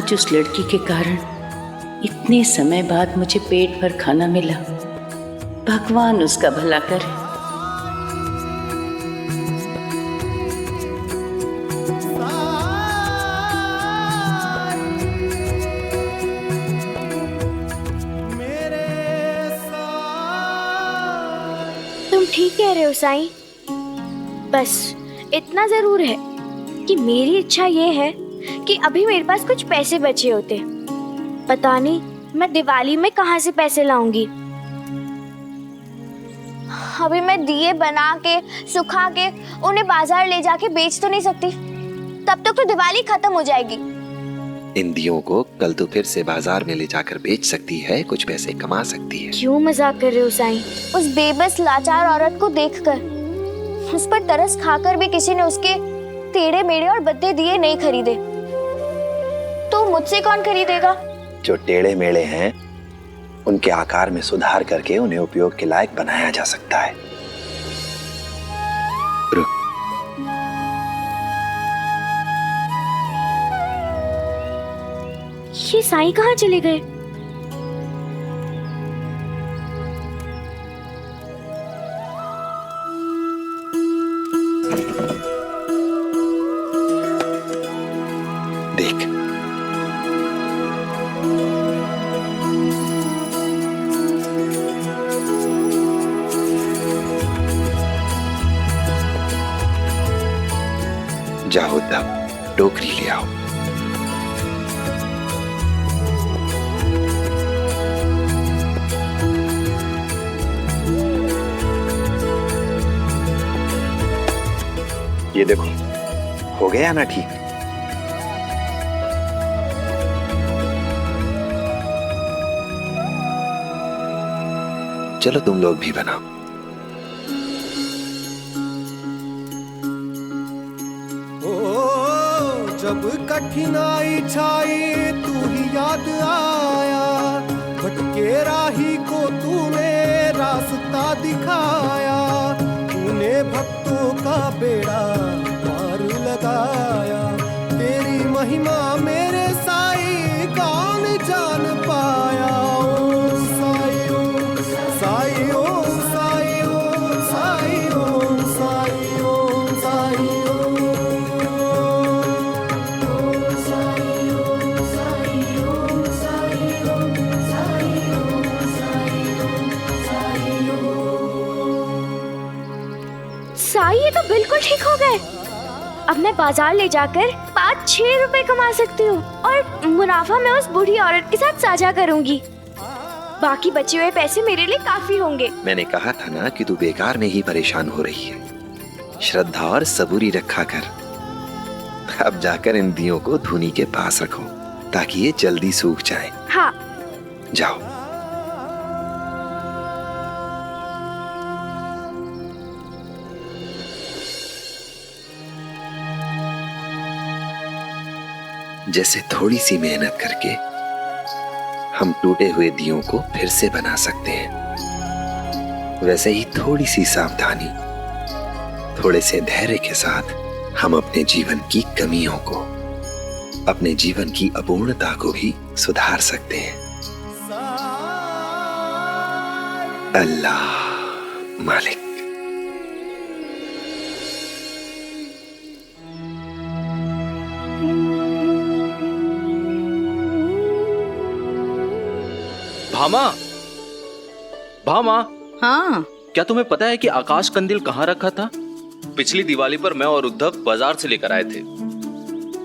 आज उस लड़की के कारण इतने समय बाद मुझे पेट भर खाना मिला। भगवान उसका भला करे। तुम ठीक कह रहे हो साईं। बस इतना जरूर है कि मेरी इच्छा ये है कि अभी मेरे पास कुछ पैसे बचे होते। पता नहीं मैं दिवाली में कहाँ से पैसे लाऊंगी। अभी मैं दिए बना के सुखा के उन्हें बाजार ले जाके बेच तो नहीं सकती। तब तक तो दिवाली खत्म हो जाएगी। इन दियों को कल तो फिर से बाजार में ले जाकर बेच सकती है, कुछ पैसे कमा सकती है। क्यों मजाक कर रहे हो साईं? उस बेबस लाचार औरत को देखकर, उस पर तरस खाकर भी किसी ने उसके टेढ़े मेढ़े और बद्दे दिए नहीं खरीदे, तो मुझसे कौन खरीदेगा? जो टेढ़े मेढ़े हैं उनके आकार में सुधार करके उन्हें उपयोग के लायक बनाया जा सकता है। रुक, ये साईं कहाँ चले गए? देख, जाओ तब टोकरी ले आओ। ये देखो, हो गया ना ठीक? चलो तुम लोग भी बनाओ। जब कठिनाई छाई तू ही याद आया, भटके राही को तूने रास्ता दिखाया, तूने भक्तों का बेड़ा पार लगाया। तेरी महिमा मेरे साईं कौन जान पाया। ओम साईं ओम साईं ओम साईं ओम साईं ओम साईं ओम साईं साईं ये तो बिल्कुल ठीक हो गए। अब मैं बाजार ले जाकर 5-6 रुपए कमा सकती हूँ और मुनाफा मैं उस बूढ़ी औरत के साथ साझा करूंगी। बाकी बचे हुए पैसे मेरे लिए काफी होंगे। मैंने कहा था ना कि तू बेकार में ही परेशान हो रही है। श्रद्धा और सबूरी रखा कर। अब जाकर इन दियों को धूनी के पास रखो ताकि ये जल्दी सूख जाए। हाँ। जाओ। जैसे थोड़ी सी मेहनत करके हम टूटे हुए दियों को फिर से बना सकते हैं, वैसे ही थोड़ी सी सावधानी, थोड़े से धैर्य के साथ हम अपने जीवन की कमियों को, अपने जीवन की अपूर्णता को भी सुधार सकते हैं। अल्लाह मालिक। भामा, भामा। हाँ, क्या तुम्हें पता है कि आकाश कंदील कहाँ रखा था? पिछली दिवाली पर मैं और उद्धव बाजार से लेकर आए थे।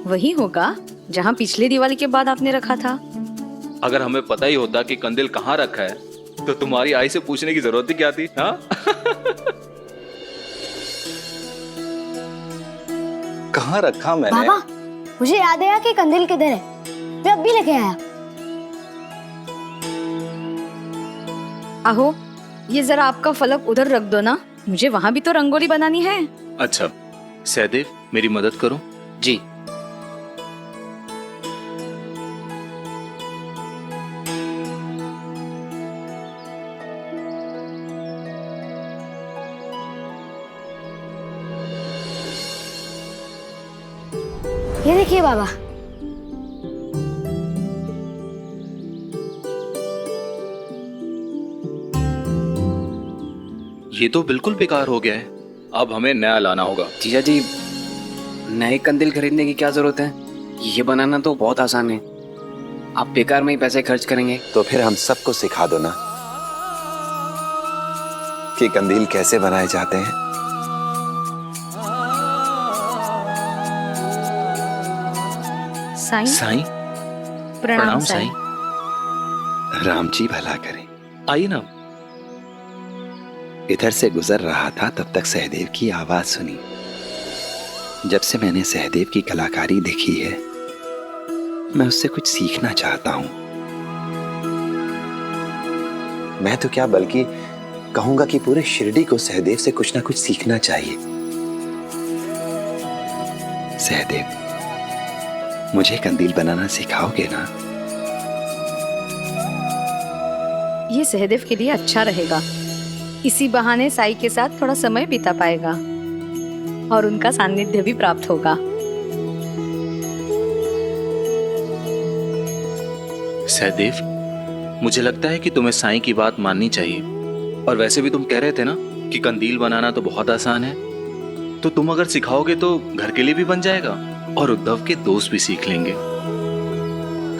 वही होगा जहाँ पिछले दिवाली के बाद आपने रखा था। अगर हमें पता ही होता कि कंदील कहाँ रखा है तो तुम्हारी आई से पूछने की जरूरत ही क्या थी? हाँ? कहाँ रखा मैंने? बाबा, मुझे याद आया कि कंदील किधर है। मैं अब भी लेके आया। आहो, ये जरा आपका फलक उधर रख दो ना, मुझे वहाँ भी तो रंगोली बनानी है। अच्छा सहदेव, मेरी मदद करो। जी। ये देखिए बाबा, ये तो बिल्कुल बेकार हो गया है। अब हमें नया लाना होगा। जीजा जी, नए कंदील खरीदने की क्या जरूरत है? ये बनाना तो बहुत आसान है। आप बेकार में ही पैसे खर्च करेंगे। तो फिर हम सबको सिखा दो ना कि कंदील कैसे बनाए जाते हैं। साईं, साईं, प्रणाम साईं। राम जी भला करें। आइए ना। इधर से गुजर रहा था तब तक सहदेव की आवाज सुनी। जब से मैंने सहदेव की कलाकारी देखी है, मैं उससे कुछ सीखना चाहता हूं। मैं तो क्या बल्कि कहूंगा कि पूरे शिरडी को सहदेव से कुछ ना कुछ सीखना चाहिए। सहदेव, मुझे कंदील बनाना सिखाओगे ना? ये सहदेव के लिए अच्छा रहेगा। इसी बहाने साई के साथ थोड़ा समय बिता पाएगा और उनका सानिध्य भी प्राप्त होगा। सहदेव, मुझे लगता है कि तुम्हें साईं की बात माननी चाहिए। और वैसे भी तुम कह रहे थे ना कि कंदील बनाना तो बहुत आसान है, तो तुम अगर सिखाओगे तो घर के लिए भी बन जाएगा और उद्धव के दोस्त भी सीख लेंगे।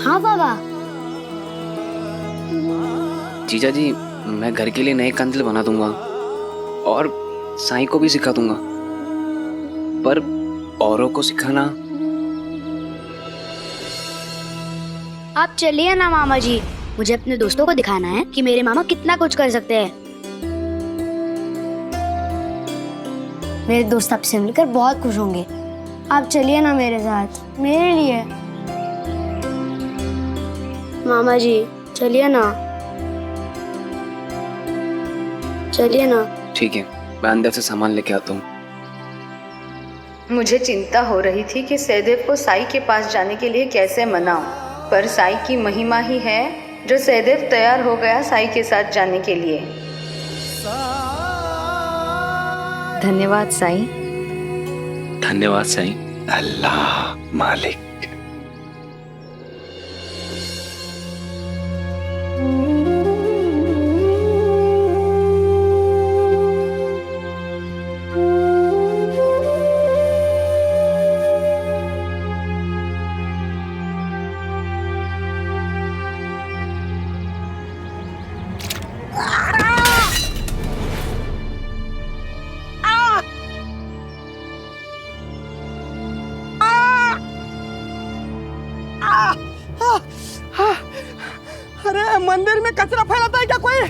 हाँ बाबा। जीजा जी, मैं घर के लिए नए कंदील बना दूंगा और साईं को भी सिखा दूंगा, पर औरों को सिखाना। आप चलिए ना मामा जी, मुझे अपने दोस्तों को दिखाना है कि मेरे मामा कितना कुछ कर सकते हैं। मेरे दोस्त आपसे मिलकर बहुत खुश होंगे। आप चलिए ना मेरे साथ, मेरे लिए। मामा जी चलिए ना, चलिए ना। ठीक है, मैं अंदर से सामान लेके आता हूँ। मुझे चिंता हो रही थी कि सहदेव को साई के पास जाने के लिए कैसे मनाऊं, पर साई की महिमा ही है जो सहदेव तैयार हो गया साई के साथ जाने के लिए। धन्यवाद साई। धन्यवाद साईं। अल्लाह मालिक। अरे मंदिर में कचरा फैलाता है क्या कोई?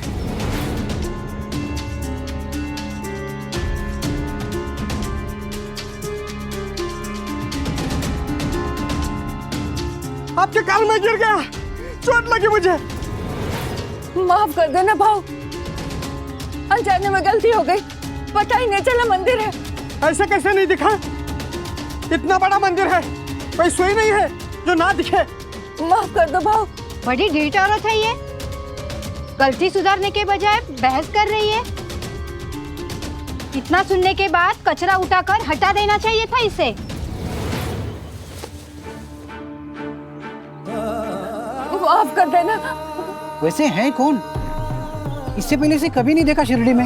आपके काल में गिर गया, चोट लगी मुझे। माफ कर देना भाव, अनजाने में गलती हो गई, पता ही नहीं चला मंदिर है। ऐसे कैसे नहीं दिखा? इतना बड़ा मंदिर है, कोई सुई नहीं है जो ना दिखे। माफ कर दो भाव। बड़ी ढीठ औरत है ये, गलती सुधारने के बजाय बहस कर रही है। इतना सुनने के बाद कचरा उठाकर हटा देना चाहिए था इसे। माफ कर देना। वैसे है कौन? इससे पहले से कभी नहीं देखा शिरडी में।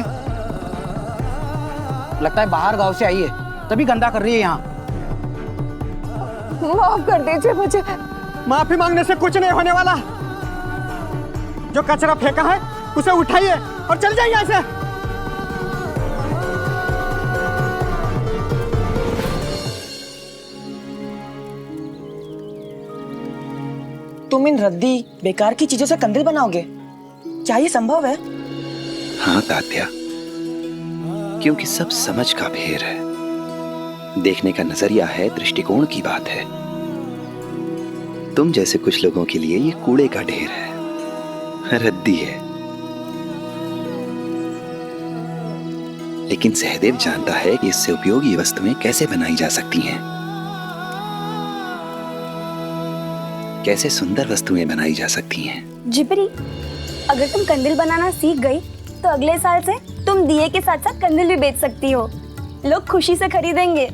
लगता है बाहर गांव से आई है, तभी गंदा कर रही है यहाँ। माफ कर दीजिए मुझे। माफी मांगने से कुछ नहीं होने वाला। जो कचरा फेंका है उसे उठाइए और चल जाइए ऐसे। तुम इन रद्दी बेकार की चीजों से कंदील बनाओगे? क्या ये संभव है? हाँ तात्या, क्योंकि सब समझ का फेर है, देखने का नजरिया है, दृष्टिकोण की बात है। तुम जैसे कुछ लोगों के लिए ये कूड़े का ढेर है, रद्दी है, लेकिन सहदेव जानता है कि इससे उपयोगी वस्तुएं कैसे बनाई जा सकती हैं, कैसे सुंदर वस्तुएं बनाई जा सकती हैं। जिपरी, अगर तुम कंदील बनाना सीख गई तो अगले साल से तुम दिए के साथ साथ कंदील भी बेच सकती हो। लोग खुशी से खरीदेंगे।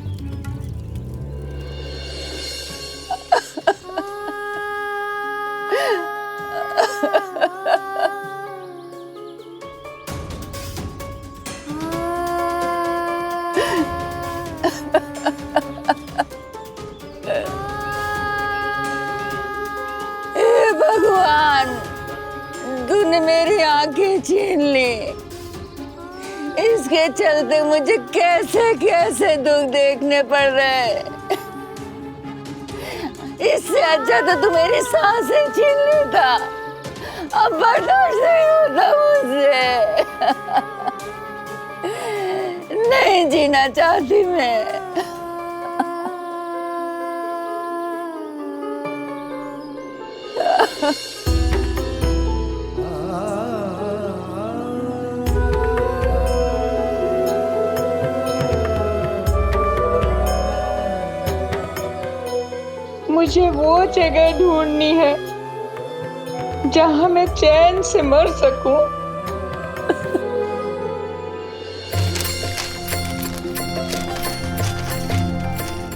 तूने मेरी आंखें छीन ली। इसके चलते मुझे कैसे कैसे दुख देखने पड़ रहे। इससे अच्छा तो तू मेरी सांसें छीन लेता। अब बर्दाश्त नहीं होता मुझसे। नहीं जीना चाहती मैं। मुझे वो जगह ढूंढनी है जहां मैं चैन से मर सकूं।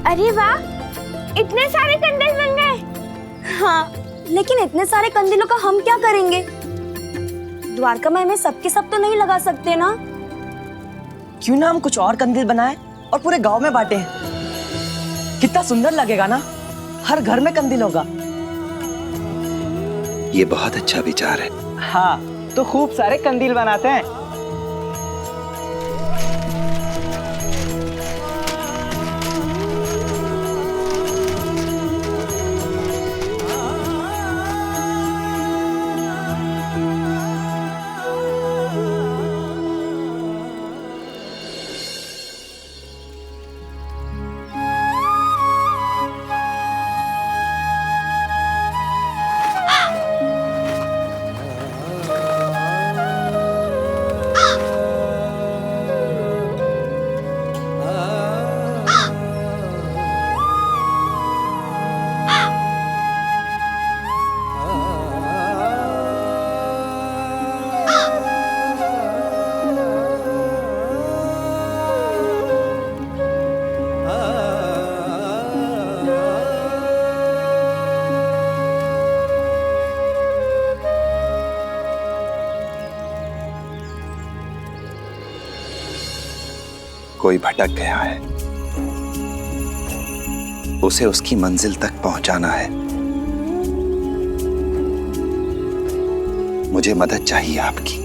अरे वाह, इतने सारे कंदील बन गए। हाँ, लेकिन इतने सारे कंदीलों का हम क्या करेंगे? द्वारका में सबके सब तो नहीं लगा सकते ना। क्यों ना हम कुछ और कंदील बनाएं और पूरे गांव में बांटें? कितना सुंदर लगेगा ना, हर घर में कंदील होगा। ये बहुत अच्छा विचार है। हाँ, तो खूब सारे कंदील बनाते हैं। कोई भटक गया है, उसे उसकी मंजिल तक पहुंचाना है। मुझे मदद चाहिए आपकी।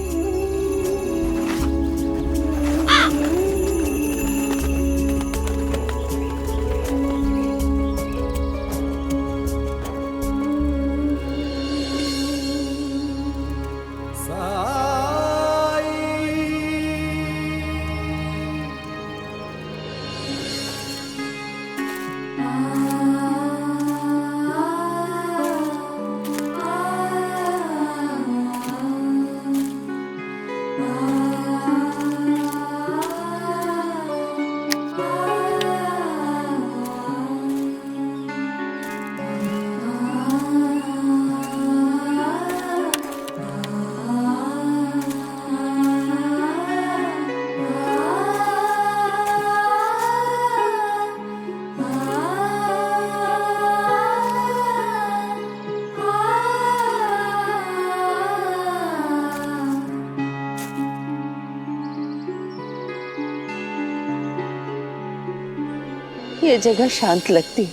ये जगह शांत लगती है।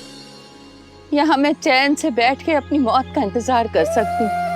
यहाँ मैं चैन से बैठ के अपनी मौत का इंतजार कर सकती हूँ।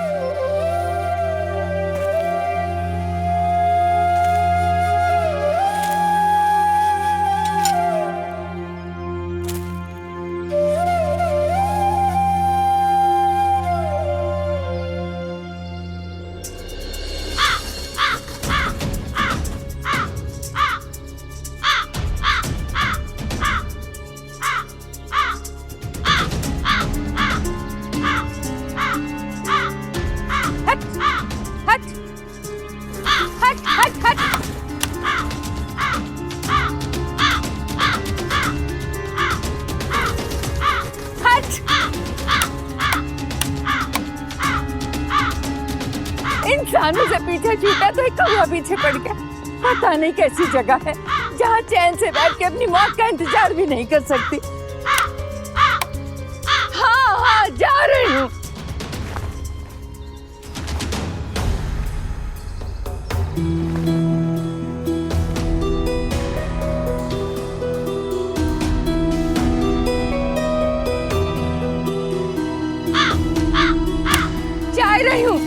इंसानों से पीछे छूटा तो एक कौवा पीछे पड़ गया। पता नहीं कैसी जगह है जहाँ चैन से बैठ के अपनी मौत का इंतजार भी नहीं कर सकती। हाँ हाँ, जा रही हूँ। जा रही हूँ।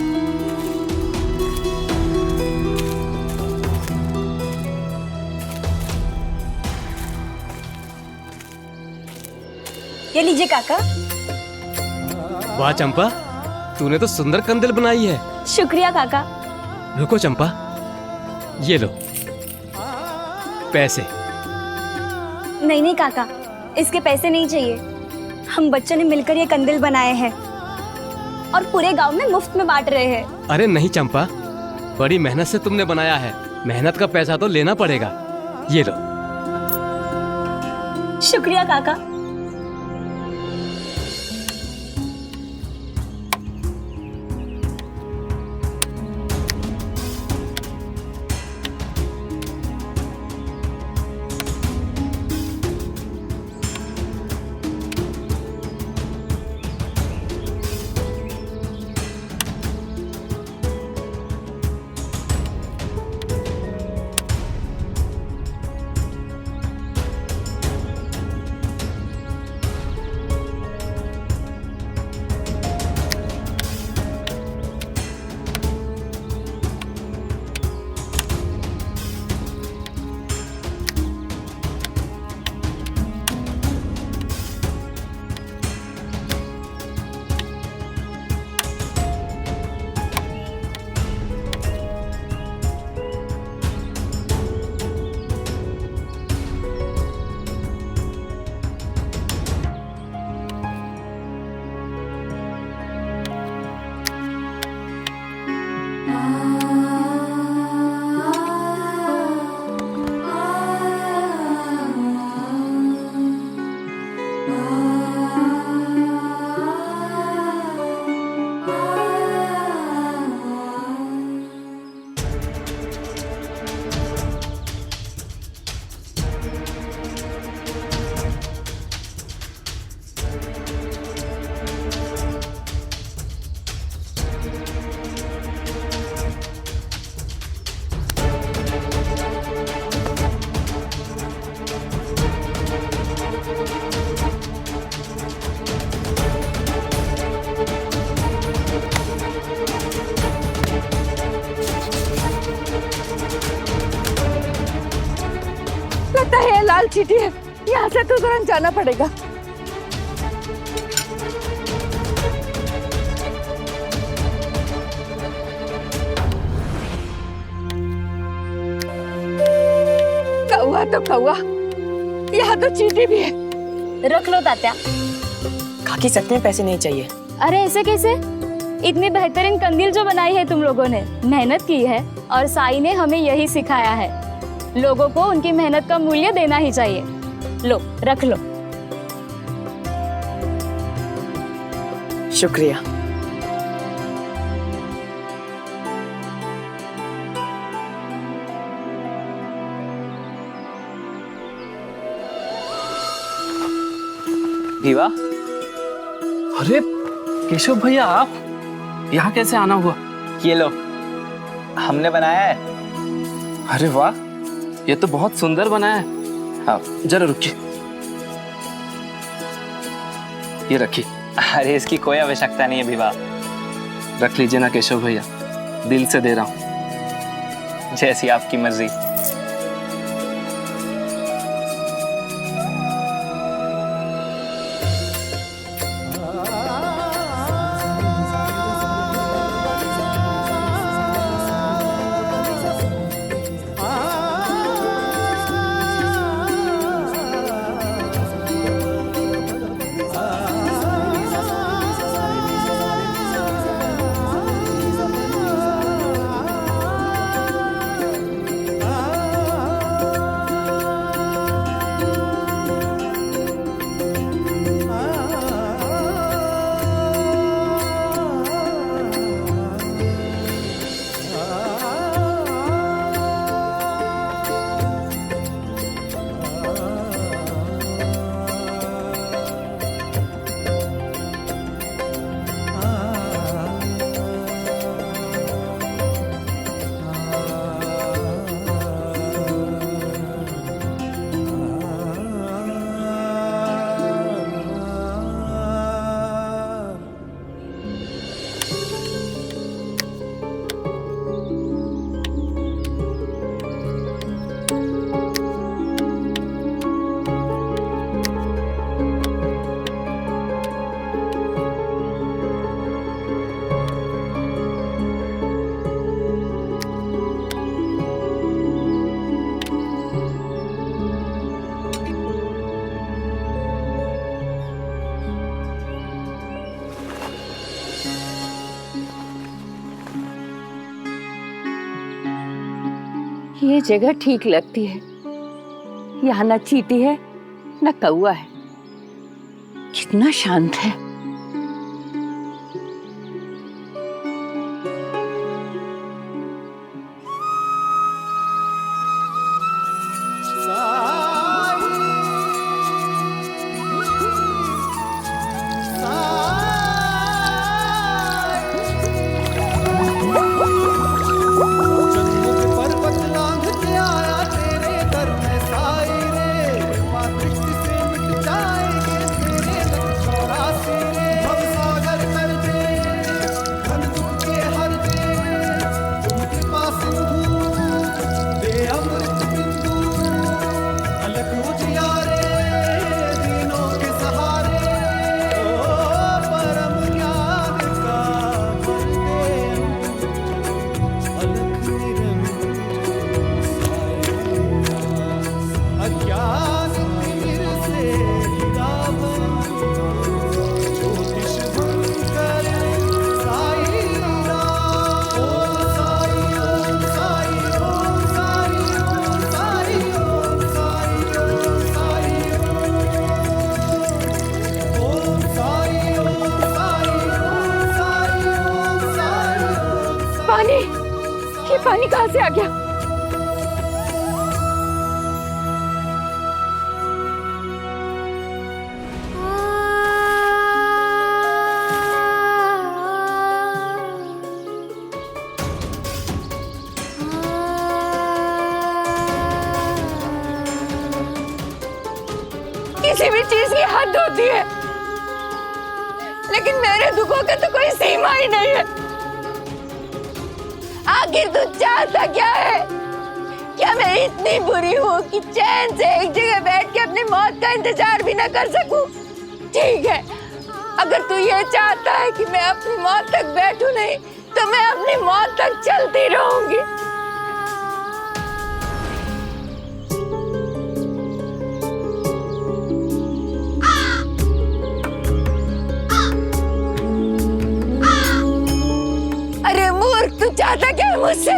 ये लीजिए काका। वाह चंपा, तूने तो सुंदर कंदील बनाई है। शुक्रिया काका। रुको चंपा, ये लो पैसे। नहीं नहीं काका, इसके पैसे नहीं चाहिए। हम बच्चों ने मिलकर ये कंदील बनाए हैं और पूरे गांव में मुफ्त में बांट रहे हैं। अरे नहीं चंपा, बड़ी मेहनत से तुमने बनाया है, मेहनत का पैसा तो लेना पड़ेगा। ये लो। शुक्रिया काका। लगता है ये लाल चीटी है, यहाँ से तो तुरंत जाना पड़ेगा। कौआ तो कौआ, यहाँ तो चीटी भी है। रख लो तात्या। काकी सच में पैसे नहीं चाहिए। अरे ऐसे कैसे? इतनी बेहतरीन कंदील जो बनाई है तुम लोगों ने, मेहनत की है और साई ने हमें यही सिखाया है। लोगों को उनकी मेहनत का मूल्य देना ही चाहिए। लो रख लो। शुक्रिया। भीवा, अरे केशव भैया, आप यहाँ कैसे आना हुआ? ये लो, हमने बनाया है। अरे वाह, ये तो बहुत सुंदर बना है। हाँ जरा रुकिए, ये रखिए। अरे इसकी कोई आवश्यकता नहीं है भीवा। रख लीजिए ना केशव भैया, दिल से दे रहा हूँ, जैसी आपकी मर्जी। ये जगह ठीक लगती है। यहाँ न चींटी है न कौआ है, कितना शांत है। पानी, ये पानी कहाँ से आ गया? किसी भी चीज की हद होती है, लेकिन मेरे दुखों का तो कोई सीमा ही नहीं है। आखिर तू चाहता क्या है? क्या मैं इतनी बुरी हूँ कि चैन से एक जगह बैठ के अपनी मौत का इंतजार भी न कर सकूं? ठीक है, अगर तू ये चाहता है कि मैं अपनी मौत तक बैठूं नहीं, तो मैं अपनी मौत तक चलती रहूंगी। अरे मूर्ख, तू चाहता क्या है मुझसे?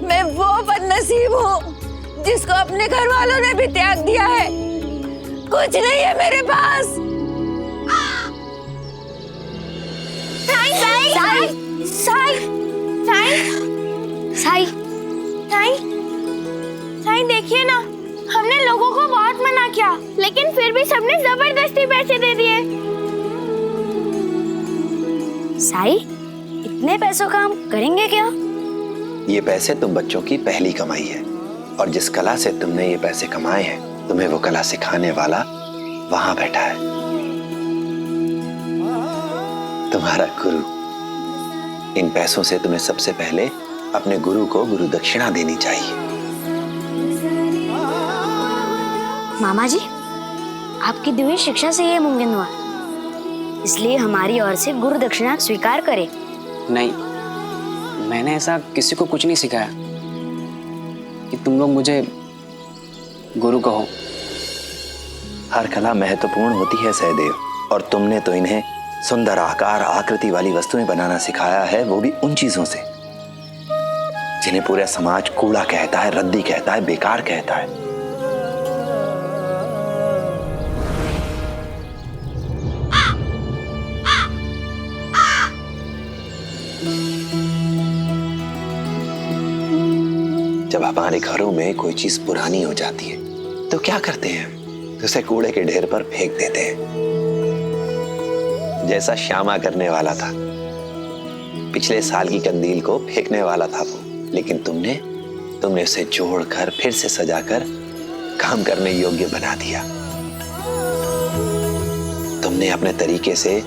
मैं वो बदनसीब हूँ जिसको अपने घर वालों ने भी त्याग दिया है। कुछ नहीं है मेरे पास। साई साई साई साई साई साई साई देखिए ना, हमने लोगों को बहुत मना किया, लेकिन फिर भी सबने जबरदस्ती पैसे दे दिए। साई, इतने पैसों का हम करेंगे क्या? ये पैसे तुम बच्चों की पहली कमाई है, और जिस कला से तुमने ये पैसे कमाए हैं, तुम्हें वो कला सिखाने वाला वहां बैठा है, तुम्हारा गुरु। इन पैसों से तुम्हें सबसे पहले अपने गुरु को गुरु दक्षिणा देनी चाहिए। मामा जी, आपकी दी हुई शिक्षा से ये मुमकिन हुआ, इसलिए हमारी ओर से गुरु दक्षिणा स्वीकार करें। नहीं, मैंने ऐसा किसी को कुछ नहीं सिखाया कि तुम लोग मुझे गुरु कहो। हर कला महत्वपूर्ण होती है सहदेव, और तुमने तो इन्हें सुंदर आकार आकृति वाली वस्तुएं बनाना सिखाया है, वो भी उन चीजों से जिन्हें पूरा समाज कूड़ा कहता है, रद्दी कहता है, बेकार कहता है। जब हमारे घरों में कोई चीज पुरानी हो जाती है तो क्या करते हैं? तो उसे कूड़े के ढेर पर फेंक देते हैं, जैसा श्यामा करने वाला था। पिछले साल की कंदील को फेंकने वाला था वो, लेकिन तुमने उसे जोड़कर फिर से सजाकर काम करने योग्य बना दिया। तुमने अपने तरीके से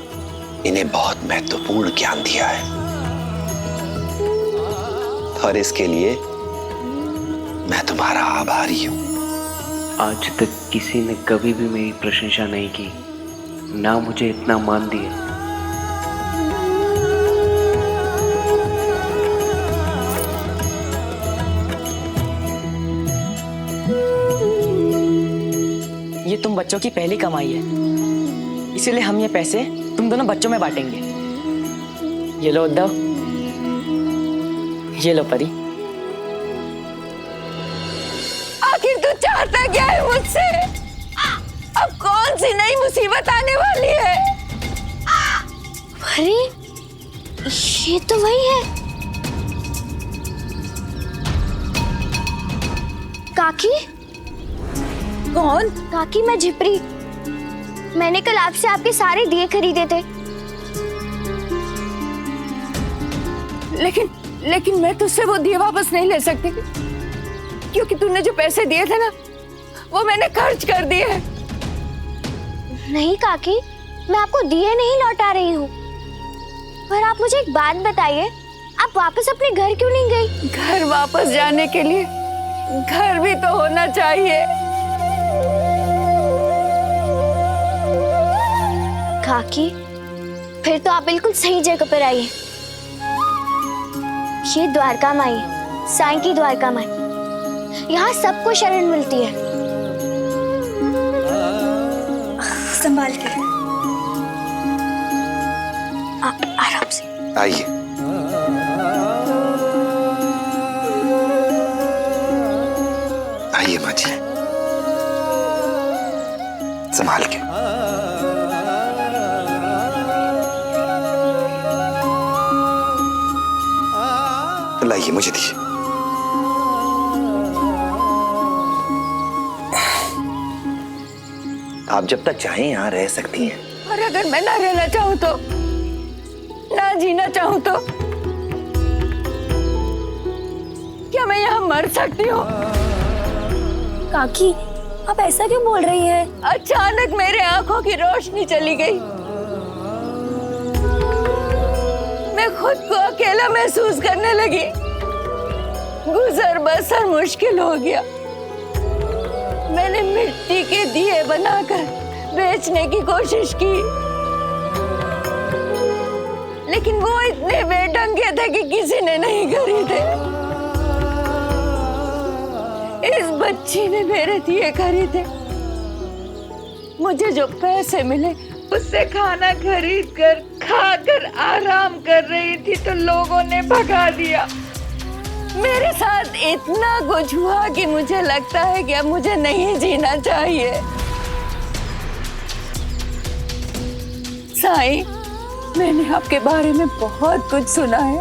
इन्हें बहुत महत्वपूर्ण ज्ञान दिया है, और इसके लिए मैं तुम्हारा आभारी हूं। आज तक किसी ने कभी भी मेरी प्रशंसा नहीं की, ना मुझे इतना मान दिया। ये तुम बच्चों की पहली कमाई है, इसीलिए हम ये पैसे तुम दोनों बच्चों में बांटेंगे। ये लो उद्धव, ये लो परी, चाहता क्या है मुझसे? अब कौन सी नई मुसीबत आने वाली है? अरे ये तो वही है। काकी। कौन? काकी, मैं झिपरी। मैंने कल आपसे आपके सारे दिए खरीदे थे। लेकिन मैं तुझसे वो दिए वापस नहीं ले सकती, क्योंकि तूने जो पैसे दिए थे ना, वो मैंने खर्च कर दिए हैं। नहीं काकी, मैं आपको दिए नहीं लौटा रही हूँ। पर आप मुझे एक बात बताइए, आप वापस अपने घर क्यों नहीं गई? घर वापस जाने के लिए घर भी तो होना चाहिए। काकी, फिर तो आप बिल्कुल सही जगह पर आइए। ये द्वारका माई, साईं की द्वारका माई। यहाँ सबको शरण मिलती है। संभाल के, आराम से आइए। आइए माँ जी, संभाल के। लाइए, मुझे दीजिए। आप जब तक चाहें यहाँ रह सकती हैं। और अगर मैं ना रहना चाहूँ तो, ना जीना चाहूँ तो क्या मैं यहाँ मर सकती हूँ? काकी, आप ऐसा क्यों बोल रही है? अचानक मेरे आंखों की रोशनी चली गई। मैं खुद को अकेला महसूस करने लगी। गुजर बसर मुश्किल हो गया। मैंने मिट्टी के दिए बनाकर बेचने की कोशिश की, लेकिन वो इतने बेढंगे थे कि किसी ने नहीं खरीदे। इस बच्ची ने मेरे दिए खरीदे। मुझे जो पैसे मिले उससे खाना खरीद कर खाकर आराम कर रही थी तो लोगों ने भगा दिया। मेरे साथ इतना कुछ हुआ कि मुझे लगता है कि अब मुझे नहीं जीना चाहिए। साईं, मैंने आपके बारे में बहुत कुछ सुना है।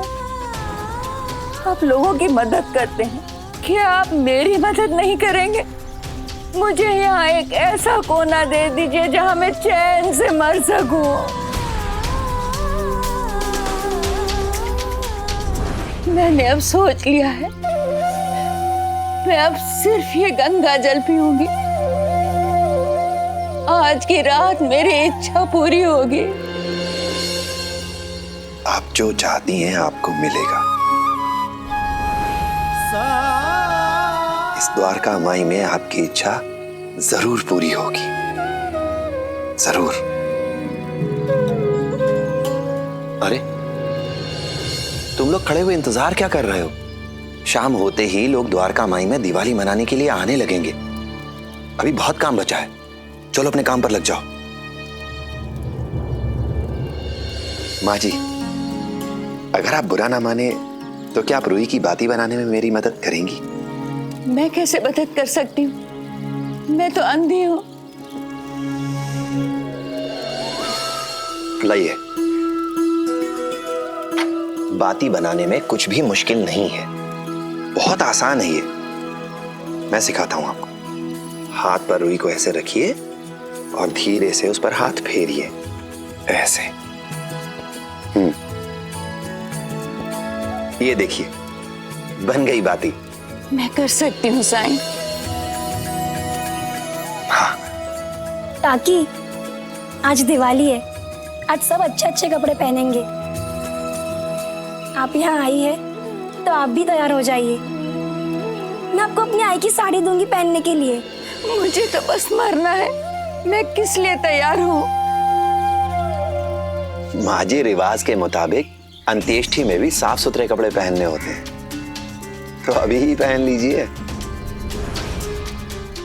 आप लोगों की मदद करते हैं, क्या आप मेरी मदद नहीं करेंगे? मुझे यहाँ एक ऐसा कोना दे दीजिए जहाँ मैं चैन से मर सकूं। मैंने अब सोच लिया है, मैं अब सिर्फ ये गंगा जल पीऊंगी। आज की रात मेरी इच्छा पूरी होगी। आप जो चाहती हैं आपको मिलेगा। इस द्वारका माई में आपकी इच्छा जरूर पूरी होगी, जरूर। अरे तुम लोग खड़े हुए इंतजार क्या कर रहे हो? शाम होते ही लोग द्वारका माई में दिवाली मनाने के लिए आने लगेंगे। अभी बहुत काम बचा है, चलो अपने काम पर लग जाओ। माँ जी, अगर आप बुरा ना माने तो क्या आप रुई की बाती बनाने में मेरी मदद करेंगी? मैं कैसे मदद कर सकती हूँ? मैं तो अंधी हूँ। लाइए, बाती बनाने में कुछ भी मुश्किल नहीं है, बहुत आसान है ये। मैं सिखाता हूं आपको। हाथ पर रुई को ऐसे रखिए और धीरे से उस पर हाथ फेरिए, ऐसे। ये देखिए, बन गई बाती। मैं कर सकती हूँ साईं। हाँ। काकी, आज दिवाली है, आज सब अच्छे अच्छे कपड़े पहनेंगे। आप यहाँ आई है तो आप भी तैयार हो जाइए। मैं आपको अपनी आई की साड़ी दूंगी पहनने के लिए। मुझे तो बस मरना है, मैं किस लिए तैयार हूँ? माझी रिवाज के मुताबिक अंत्येष्टि में भी साफ सुथरे कपड़े पहनने होते हैं, तो अभी ही पहन लीजिए।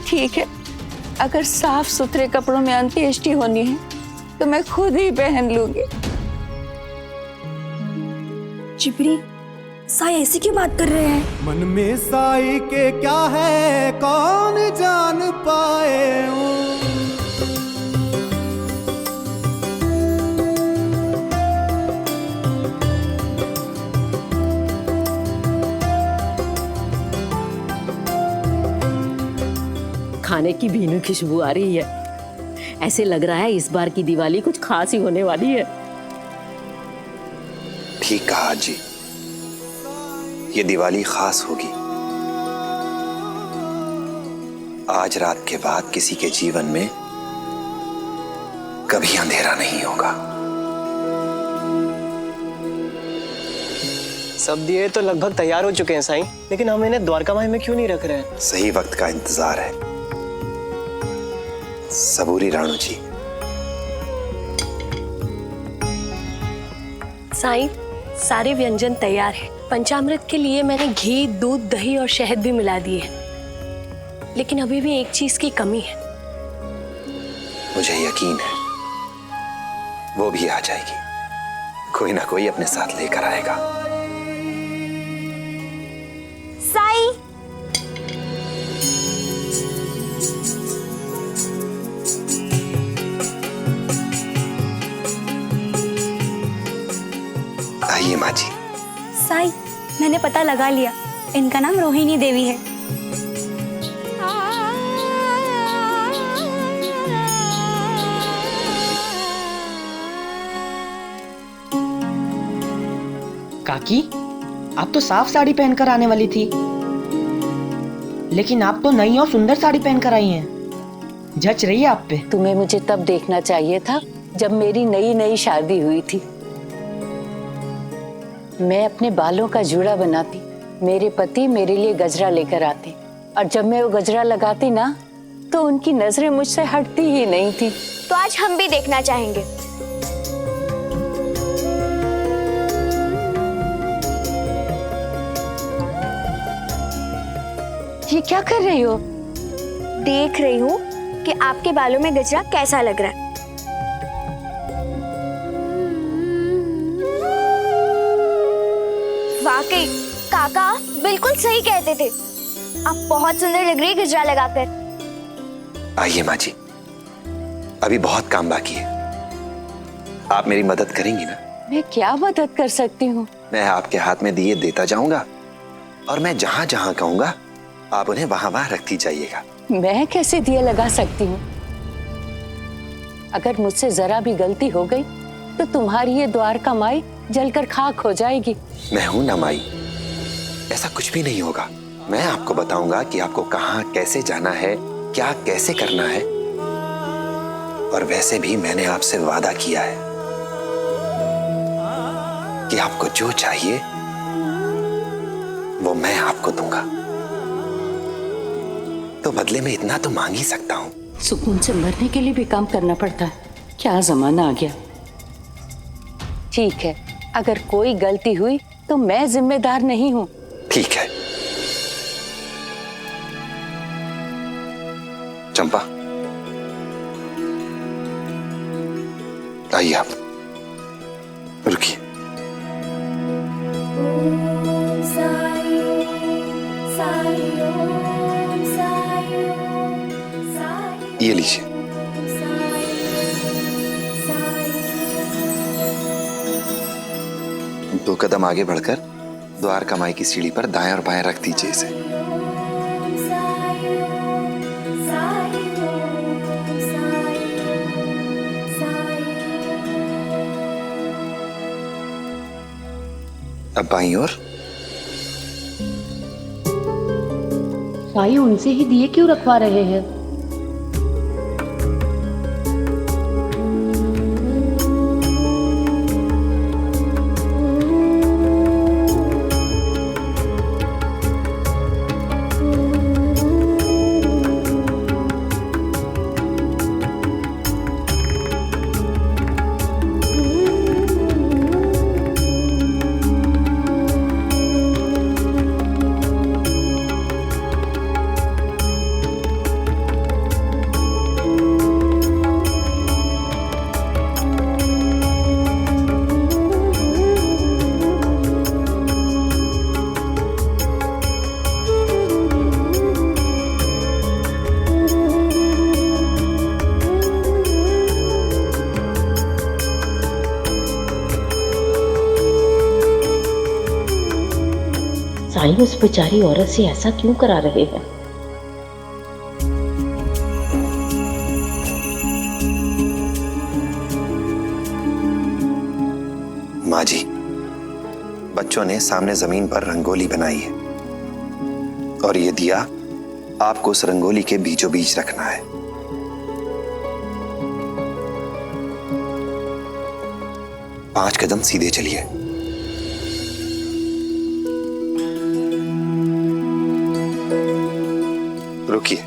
ठीक है, अगर साफ सुथरे कपड़ों में अंत्येष्टि होनी है तो मैं खुद ही पहन लूंगी। चिपरी, साई ऐसी क्यों बात कर रहे हैं? मन में साई के क्या है कौन जान पाए वो। खाने की भीनु खुशबू आ रही है। ऐसे लग रहा है इस बार की दिवाली कुछ खास ही होने वाली है। ठीक कहा जी, ये दिवाली खास होगी। आज रात के बाद किसी के जीवन में कभी अंधेरा नहीं होगा। सब दिए तो लगभग तैयार हो चुके हैं साईं, लेकिन हम इन्हें द्वारका माई में क्यों नहीं रख रहे हैं? सही वक्त का इंतजार है। सबूरी राणू जी। साईं, सारे व्यंजन तैयार हैं। पंचामृत के लिए मैंने घी, दूध, दही और शहद भी मिला दिए हैं। लेकिन अभी भी एक चीज की कमी है। मुझे यकीन है वो भी आ जाएगी। कोई ना कोई अपने साथ लेकर आएगा। साई, आइए माँ जी। साई, मैंने पता लगा लिया, इनका नाम रोहिणी देवी है। काकी, आप तो साफ साड़ी पहनकर आने वाली थी, लेकिन आप तो नई और सुंदर साड़ी पहनकर आई हैं। जच रही है आप पे। तुम्हें मुझे तब देखना चाहिए था जब मेरी नई नई शादी हुई थी। मैं अपने बालों का जूड़ा बनाती, मेरे पति मेरे लिए गजरा लेकर आते, और जब मैं वो गजरा लगाती ना तो उनकी नजरें मुझसे हटती ही नहीं थी। तो आज हम भी देखना चाहेंगे। ये क्या कर रही हो? देख रही हूँ कि आपके बालों में गजरा कैसा लग रहा है। वाकई काका बिल्कुल सही कहते थे, आप बहुत सुंदर लग रही है गजरा लगाकर। आइए माँ जी, अभी बहुत काम बाकी है। आप मेरी मदद करेंगी ना? मैं क्या मदद कर सकती हूँ? मैं आपके हाथ में दिए देता जाऊंगा, और मैं जहाँ जहाँ कहूँगा आप उन्हें वहाँ वहाँ रखती जाइएगा। मैं कैसे दिए लगा सकती हूँ? अगर मुझसे जरा भी गलती हो गई तो तुम्हारी ये द्वारका माई जलकर खाक हो जाएगी। मैं हूं ना माई, ऐसा कुछ भी नहीं होगा। मैं आपको बताऊंगा कि आपको कहाँ कैसे जाना है, क्या कैसे करना है। और वैसे भी मैंने आपसे वादा किया है कि आपको जो चाहिए वो मैं आपको दूंगा। तो बदले में इतना तो मांग ही सकता हूँ। सुकून से मरने के लिए भी काम करना पड़ता है। क्या जमाना आ गया। ठीक है, अगर कोई गलती हुई तो मैं जिम्मेदार नहीं हूँ। ठीक है चंपा, आइए आप, रुकिए। ये लीजिए। दो कदम आगे बढ़कर द्वारका माई की सीढ़ी पर दाएं और बाएं रख दीजिए इसे। अब बाईं ओर। भाई उनसे ही दिए क्यों रखवा रहे हैं? साईं उस बेचारी औरत से ऐसा क्यों करा रहे हैं? माँ जी, बच्चों ने सामने जमीन पर रंगोली बनाई है और ये दिया आपको उस रंगोली के बीचों बीच रखना है। पांच कदम सीधे चलिए। रुकिए,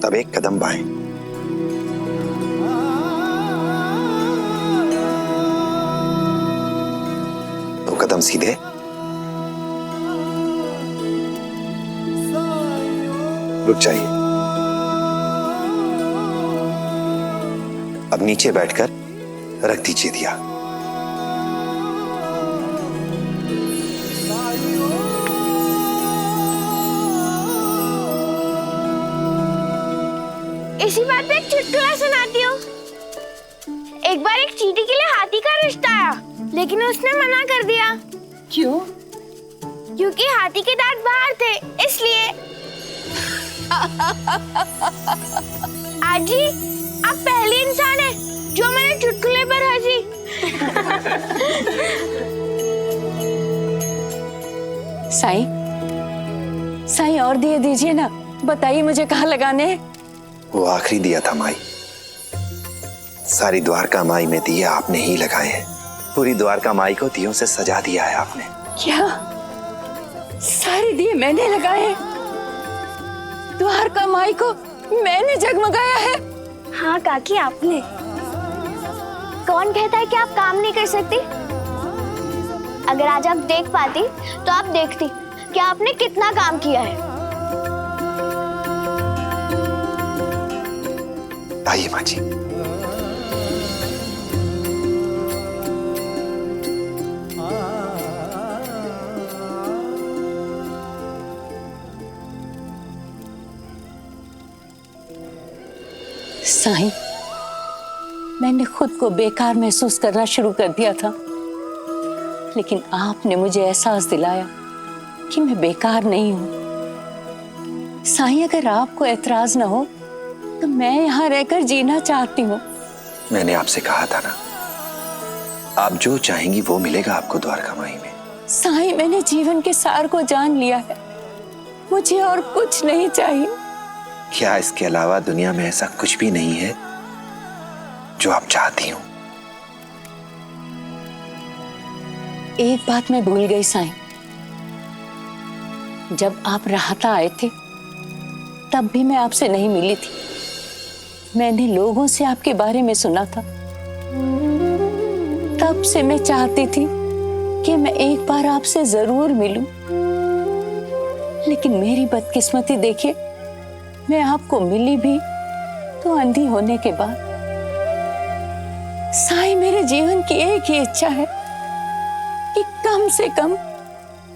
तब एक कदम बाएं। दो कदम सीधे। रुक जाइए। अब नीचे बैठकर रख दीजिए दिया। इसी बात पे एक चुटकुला सुनाती हूँ। एक बार एक चींटी के लिए हाथी का रिश्ता आया, लेकिन उसने मना कर दिया। क्यों? क्योंकि हाथी के दांत बाहर थे, इसलिए। आजी, आप पहली इंसान है जो मेरे चुटकुले पर हंसी। साईं और दिए दीजिए ना, बताइए मुझे कहाँ लगाने हैं। वो आखिरी दिया था माई। सारी द्वारका माई में दिए आपने ही लगाए हैं। पूरी द्वारका माई को दियों से सजा दिया है आपने। क्या सारे दिए मैंने लगाए हैं? द्वारका माई को मैंने जगमगाया है? हाँ काकी, आपने। कौन कहता है कि आप काम नहीं कर सकती? अगर आज आप देख पाती तो आप देखती कि आपने कितना काम किया है। आइए माँ जी। साईं, मैंने खुद को बेकार महसूस करना शुरू कर दिया था, लेकिन आपने मुझे एहसास दिलाया कि मैं बेकार नहीं हूं। साईं, अगर आपको एतराज न हो तो मैं यहाँ रहकर जीना चाहती हूँ। मैंने आपसे कहा था ना, आप जो चाहेंगी वो मिलेगा आपको द्वारका माई में। साईं, मैंने जीवन के सार को जान लिया है, मुझे और कुछ नहीं चाहिए। क्या इसके अलावा दुनिया में ऐसा कुछ भी नहीं है जो आप चाहती हो? एक बात मैं भूल गई साईं। जब आप राहता आए थे तब भी मैं आपसे नहीं मिली थी। मैंने लोगों से आपके बारे में सुना था। तब से मैं चाहती थी कि मैं एक बार आपसे जरूर मिलूं, लेकिन मेरी बदकिस्मती देखिए, मैं आपको मिली भी तो अंधी होने के बाद। साईं, मेरे जीवन की एक ही इच्छा है कि कम से कम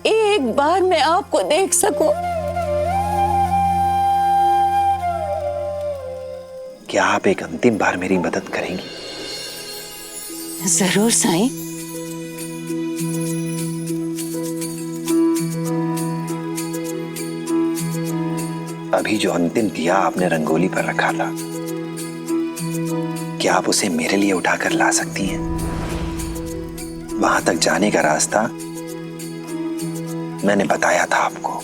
एक बार मैं आपको देख सकूं। क्या आप एक अंतिम बार मेरी मदद करेंगी? जरूर साईं। अभी जो अंतिम दिया आपने रंगोली पर रखा था, क्या आप उसे मेरे लिए उठाकर ला सकती हैं? वहां तक जाने का रास्ता मैंने बताया था आपको,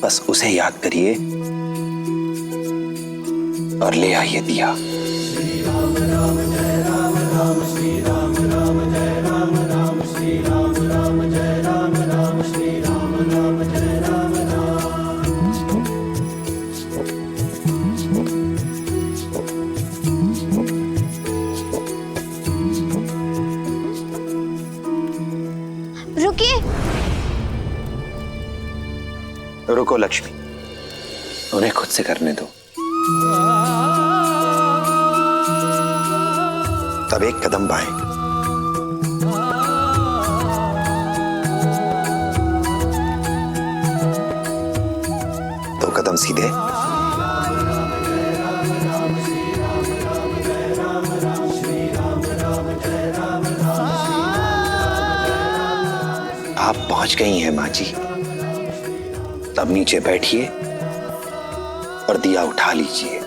बस उसे याद करिए और ले आइए दिया। श्री राम राम जय राम राम, श्री राम राम जय राम राम, श्री राम राम जय राम राम, श्री राम राम जय राम राम। रुकिए। रुको लक्ष्मी, उन्हें खुद से करने दो। तब एक कदम बाएं। दो कदम सीधे। आप पहुंच गई हैं माँ जी। तब नीचे बैठिए और दिया उठा लीजिए।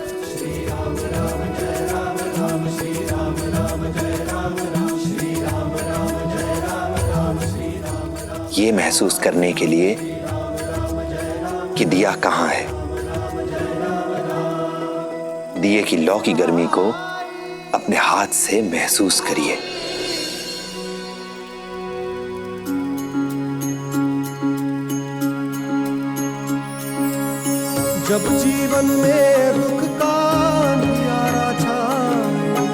ये महसूस करने के लिए कि दिया कहां है। दिए की लौ की गर्मी को अपने हाथ से महसूस करिए। जब जीवन में दुख का अंधियारा छाए,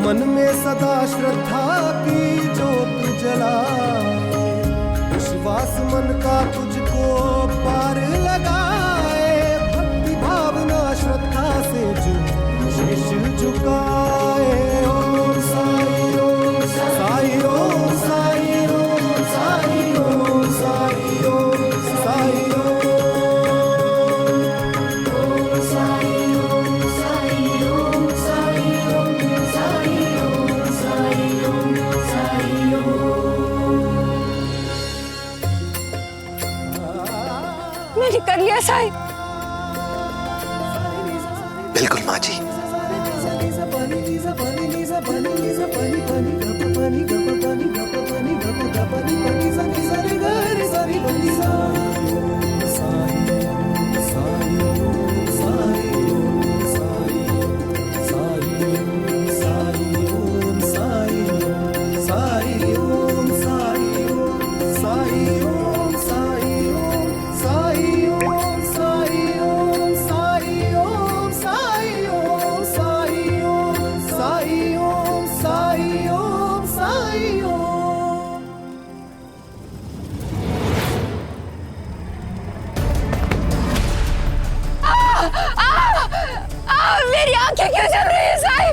मन में सदा श्रद्धा की ज्योत जलाए, विश्वास मन का तुझको पार लगाए, भक्ति भावना श्रद्धा से जो शीश झुकाए। ओम साई ओम साई ओम साई ओम साई ओम साई ओम साई ओम। मैंने कर लिया साई। बिल्कुल माँ जी। मेरी आंखें क्यों जल रही है साई?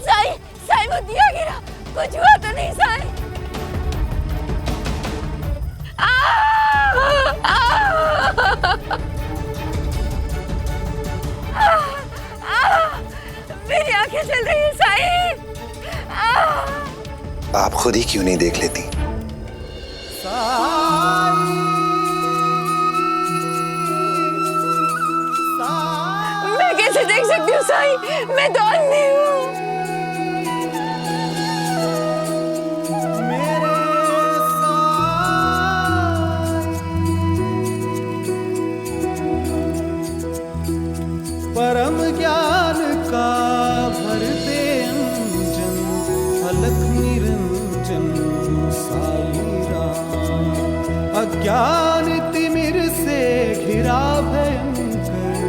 साई साई वो दिया गिरा, कुछ हुआ तो नहीं साई? मेरी आंखें जल रही है साई। आप खुद ही क्यों नहीं देख लेती? मैं कैसे देख सकती हूँ साई? मैं तो अंधी हूँ। परम ज्ञान का भर दे अंजन, अलख निरंजन साई राम। अज्ञान तिमिर से घिरा भयंकर,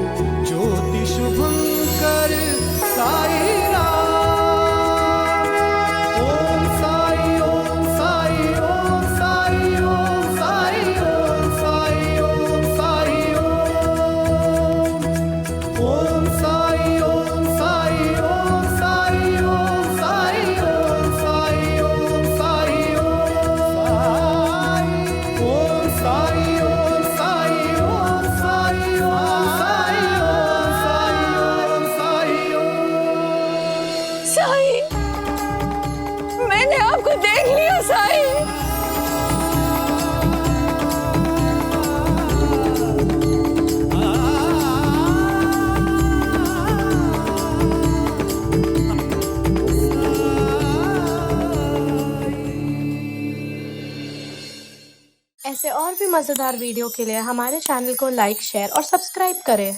ज्योति शुभंकर साई राम। ओम साई ओम साई ओम साई ओम साई ओम साई ओम साई ओम। ओम साई ओम साई ओम साई ओम साई ओम साई ओम साई ओम साई ओम साई ओम साई ओम साई ओम। साई मैंने आपको देख लिया साई। ऐसे और भी मज़ेदार वीडियो के लिए हमारे चैनल को लाइक, शेयर और सब्सक्राइब करें।